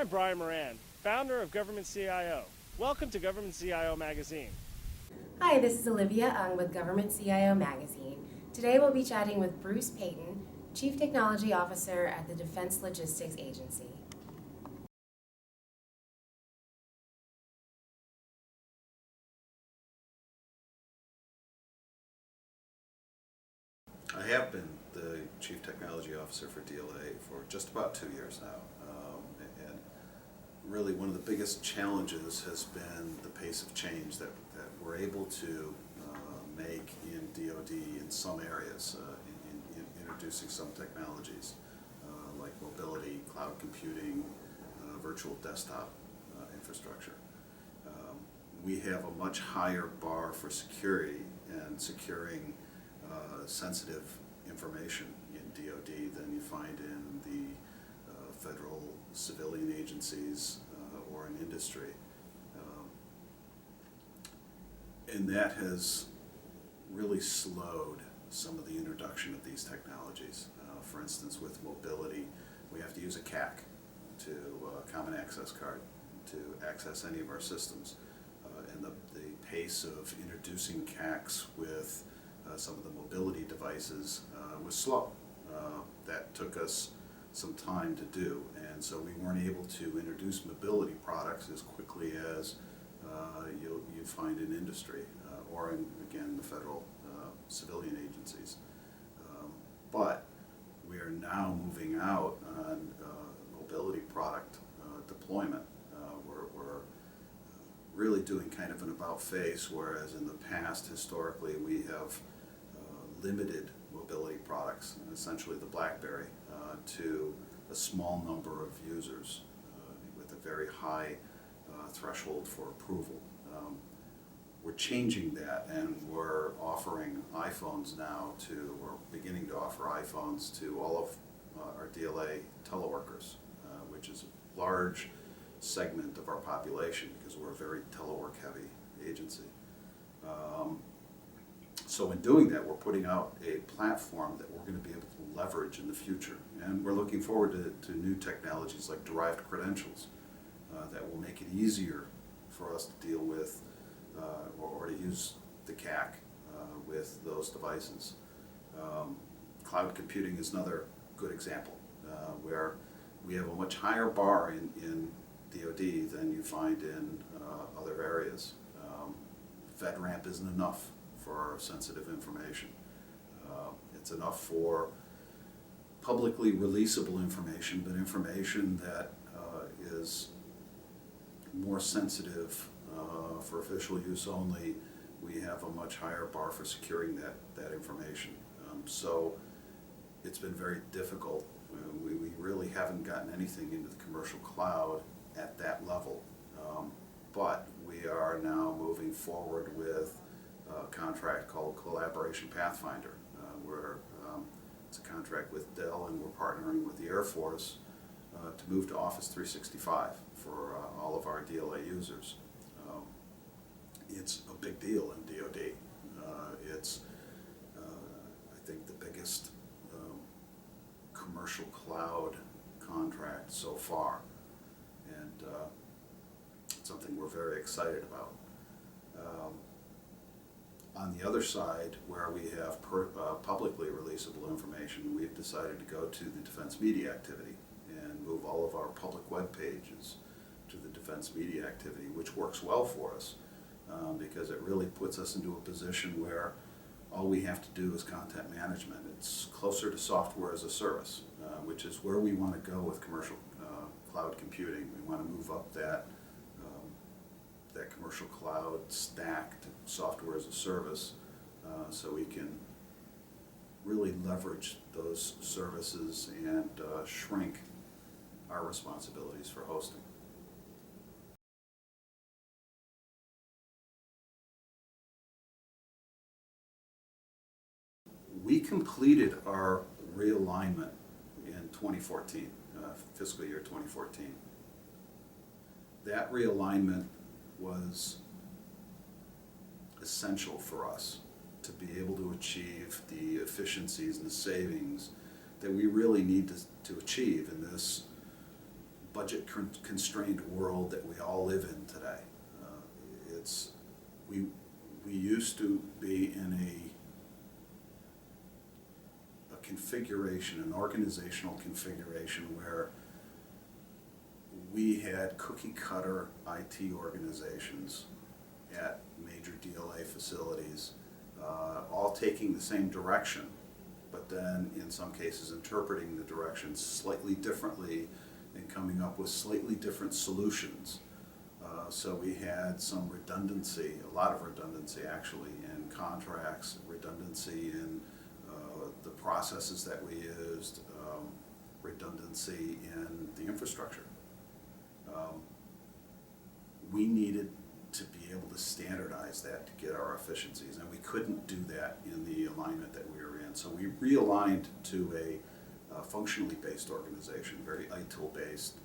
Brian Moran, founder of Government CIO. Welcome to Government CIO Magazine. Hi, this is Olivia Ung with Government CIO Magazine. Today we'll be chatting with Bruce Paton, Chief Technology Officer at the Defense Logistics Agency. I have been the Chief Technology Officer for DLA for just about 2 years now. And really one of the biggest challenges has been the pace of change that we're able to make in DOD in some areas, in introducing some technologies like mobility, cloud computing, virtual desktop infrastructure. We have a much higher bar for security and securing sensitive information in DOD than you find in the federal civilian agencies or in industry. And that has really slowed some of the introduction of these technologies. For instance, with mobility, we have to use a CAC, Common Access Card, to access any of our systems. And the pace of introducing CACs with some of the mobility devices was slow. That took us some time to do, and so we weren't able to introduce mobility products as quickly as you find in industry or in, again, the federal civilian agencies. But we are now moving out on mobility product deployment. We're really doing kind of an about face, whereas in the past, historically, we have limited mobility products, essentially the BlackBerry, to a small number of users with a very high threshold for approval. We're changing that, and we're offering iPhones now we're beginning to offer iPhones to all of our DLA teleworkers, which is a large segment of our population because we're a very telework heavy agency. So in doing that, we're putting out a platform that we're going to be able to leverage in the future. And we're looking forward to new technologies like derived credentials that will make it easier for us to deal with or to use the CAC with those devices. Cloud computing is another good example where we have a much higher bar in DOD than you find in other areas. FedRAMP isn't enough for sensitive information. It's enough for publicly releasable information, but information that is more sensitive for official use only, we have a much higher bar for securing that information. So it's been very difficult. We really haven't gotten anything into the commercial cloud at that level. But we are now moving forward with a contract called Collaboration Pathfinder, where it's a contract with Dell, and we're partnering with the Air Force to move to Office 365 for all of our DLA users. It's a big deal in DOD. It's, I think, the biggest commercial cloud contract so far, and it's something we're very excited about. On the other side, where we have publicly releasable information, we've decided to go to the defense media activity and move all of our public web pages to the defense media activity, which works well for us because it really puts us into a position where all we have to do is content management. It's closer to software as a service, which is where we want to go with commercial cloud computing. We want to move up that commercial cloud stack to software as a service so we can really leverage those services and shrink our responsibilities for hosting. We completed our realignment in 2014, fiscal year 2014. That realignment was essential for us to be able to achieve the efficiencies and the savings that we really need to achieve in this constrained world that we all live in today. We used to be in a configuration, an organizational configuration where we had cookie cutter IT organizations at major DLA facilities, all taking the same direction, but then in some cases interpreting the directions slightly differently and coming up with slightly different solutions. So we had some redundancy, a lot of redundancy actually, in contracts, redundancy in the processes that we used, redundancy in the infrastructure. We needed to be able to standardize that to get our efficiencies, and we couldn't do that in the alignment that we were in. So we realigned to a functionally based organization, very ITIL based,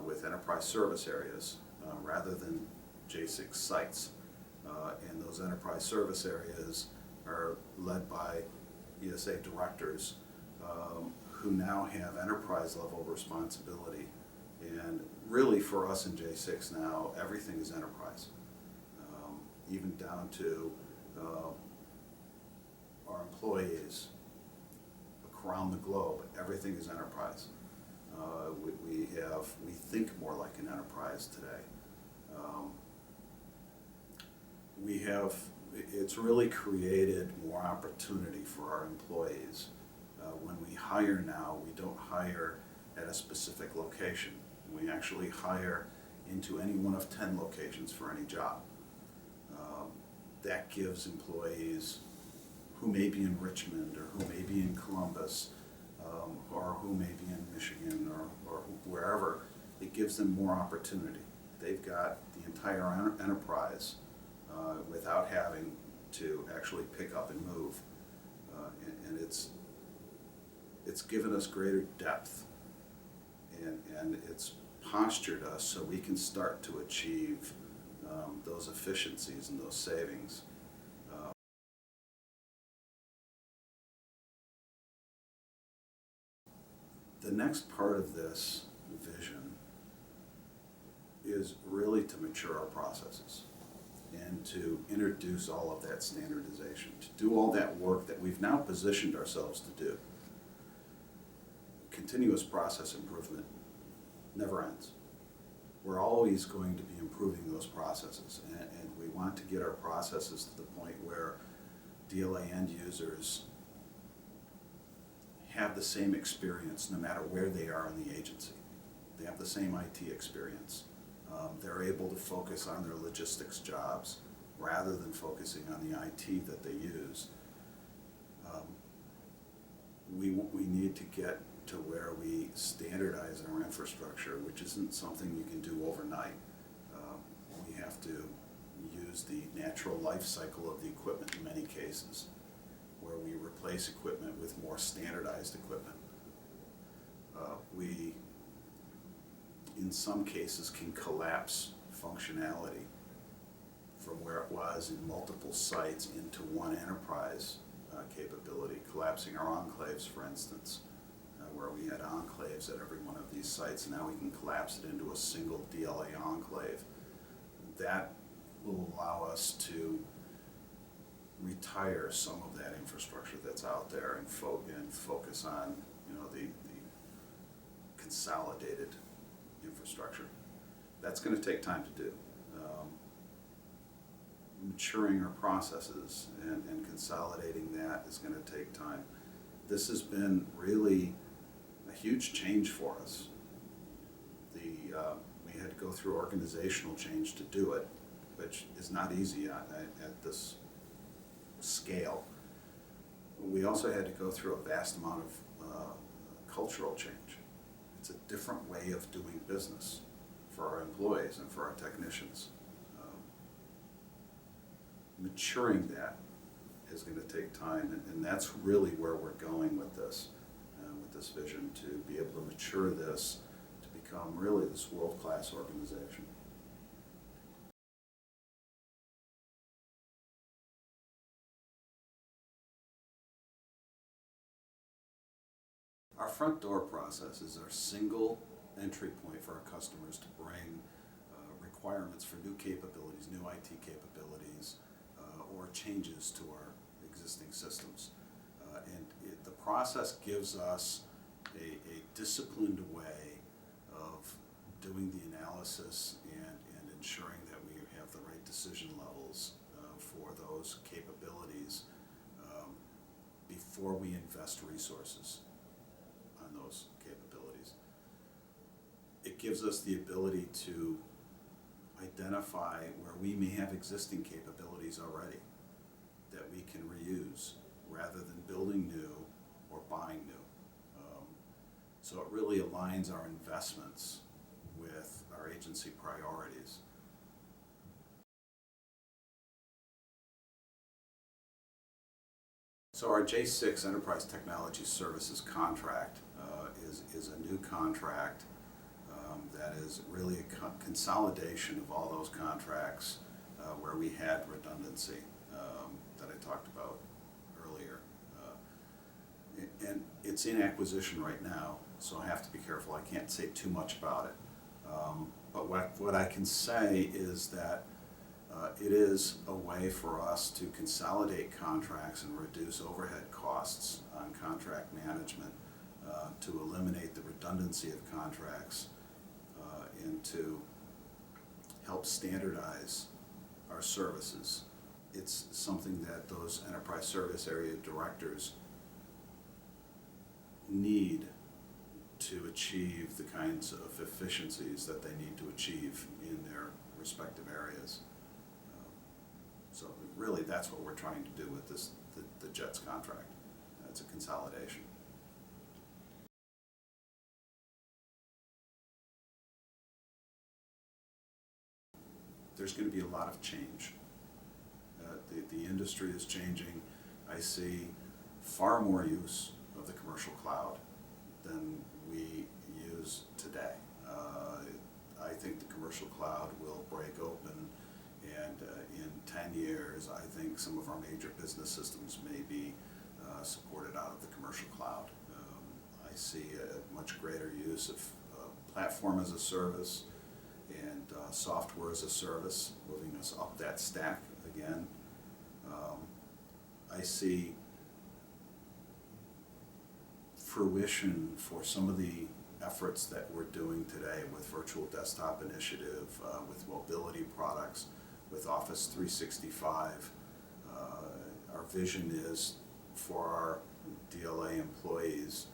with enterprise service areas rather than J6 sites. And those enterprise service areas are led by ESA directors who now have enterprise level responsibility. And really for us in J6 now, everything is enterprise. Even down to our employees around the globe, everything is enterprise. We think more like an enterprise today. It's really created more opportunity for our employees. When we hire now, we don't hire at a specific location. We actually hire into any one of 10 locations for any job. That gives employees who may be in Richmond or who may be in Columbus or who may be in Michigan or wherever, it gives them more opportunity. They've got the entire enterprise without having to actually pick up and move. And it's given us greater depth, and it's postured us so we can start to achieve those efficiencies and those savings. The next part of this vision is really to mature our processes and to introduce all of that standardization, to do all that work that we've now positioned ourselves to do. Continuous process improvement never ends. We're always going to be improving those processes, and we want to get our processes to the point where DLA end users have the same experience no matter where they are in the agency. They have the same IT experience. They're able to focus on their logistics jobs rather than focusing on the IT that they use. We need to get to where we standardize our infrastructure, which isn't something you can do overnight. We have to use the natural life cycle of the equipment in many cases, where we replace equipment with more standardized equipment. We, in some cases, can collapse functionality from where it was in multiple sites into one enterprise capability, collapsing our enclaves, for instance, where we had enclaves at every one of these sites. Now we can collapse it into a single DLA enclave. That will allow us to retire some of that infrastructure that's out there and focus on the consolidated infrastructure. That's going to take time to do. Maturing our processes and consolidating that is going to take time. This has been really a huge change for us. We had to go through organizational change to do it, which is not easy at this scale. We also had to go through a vast amount of cultural change. It's a different way of doing business for our employees and for our technicians. Maturing that is going to take time, and that's really where we're going with this vision, to be able to mature this to become really this world-class organization. Our front door process is our single entry point for our customers to bring requirements for new capabilities, new IT capabilities, or changes to our existing systems. The process gives us a disciplined way of doing the analysis and ensuring that we have the right decision levels for those capabilities before we invest resources on those capabilities. It gives us the ability to identify where we may have existing capabilities already that we can reuse rather than building new or buying new. So it really aligns our investments with our agency priorities. So our J6 Enterprise Technology Services contract is a new contract that is really a consolidation of all those contracts where we had redundancy that I talked about earlier. And it's in acquisition right now, so I have to be careful. I can't say too much about it. But what I can say is that it is a way for us to consolidate contracts and reduce overhead costs on contract management, to eliminate the redundancy of contracts, and to help standardize our services. It's something that those enterprise service area directors need to achieve the kinds of efficiencies that they need to achieve in their respective areas. So really that's what we're trying to do with this, the JETS contract. It's a consolidation. There's going to be a lot of change. The industry is changing. I see far more use of the commercial cloud than we use today. I think the commercial cloud will break open, and in 10 years I think some of our major business systems may be supported out of the commercial cloud. I see a much greater use of platform as a service and software as a service, moving us up that stack again. I see fruition for some of the efforts that we're doing today with Virtual Desktop Initiative, with mobility products, with Office 365. Our vision is for our DLA employees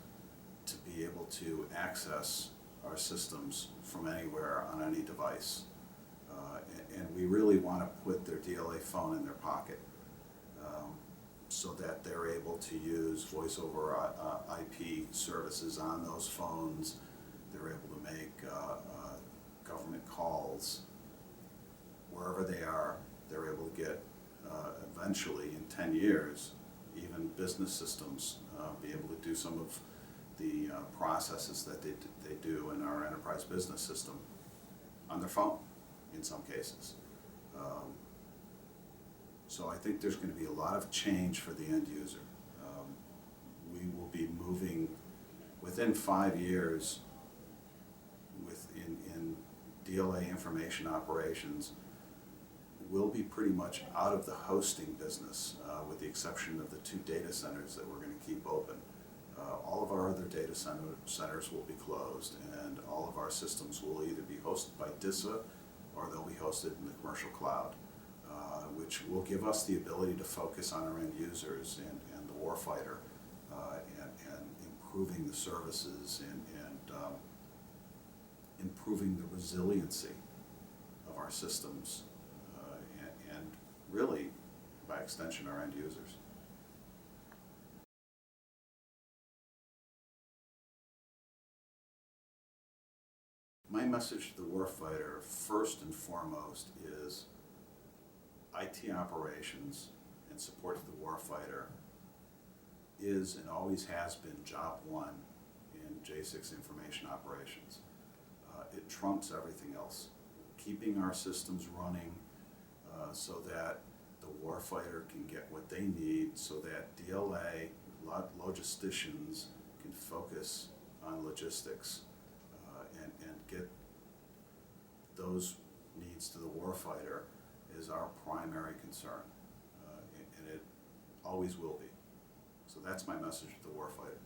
to be able to access our systems from anywhere on any device. And we really want to put their DLA phone in their pocket so that they're able to use voice over IP services on those phones. They're able to make government calls wherever they are. They're able to get, eventually in 10 years, even business systems be able to do some of the processes that they do in our enterprise business system on their phone in some cases. So I think there's going to be a lot of change for the end user. We will be moving within 5 years in DLA information operations. We'll be pretty much out of the hosting business with the exception of the 2 data centers that we're going to keep open. All of our other data centers will be closed, and all of our systems will either be hosted by DISA or they'll be hosted in the commercial cloud, which will give us the ability to focus on our end users and the warfighter, and improving the services and improving the resiliency of our systems, and really, by extension, our end users. My message to the warfighter, first and foremost, is IT operations and support to the warfighter is and always has been job one in J6 information operations. It trumps everything else. Keeping our systems running so that the warfighter can get what they need, so that DLA logisticians can focus on logistics, those needs to the warfighter is our primary concern, and it always will be. So that's my message to the warfighter.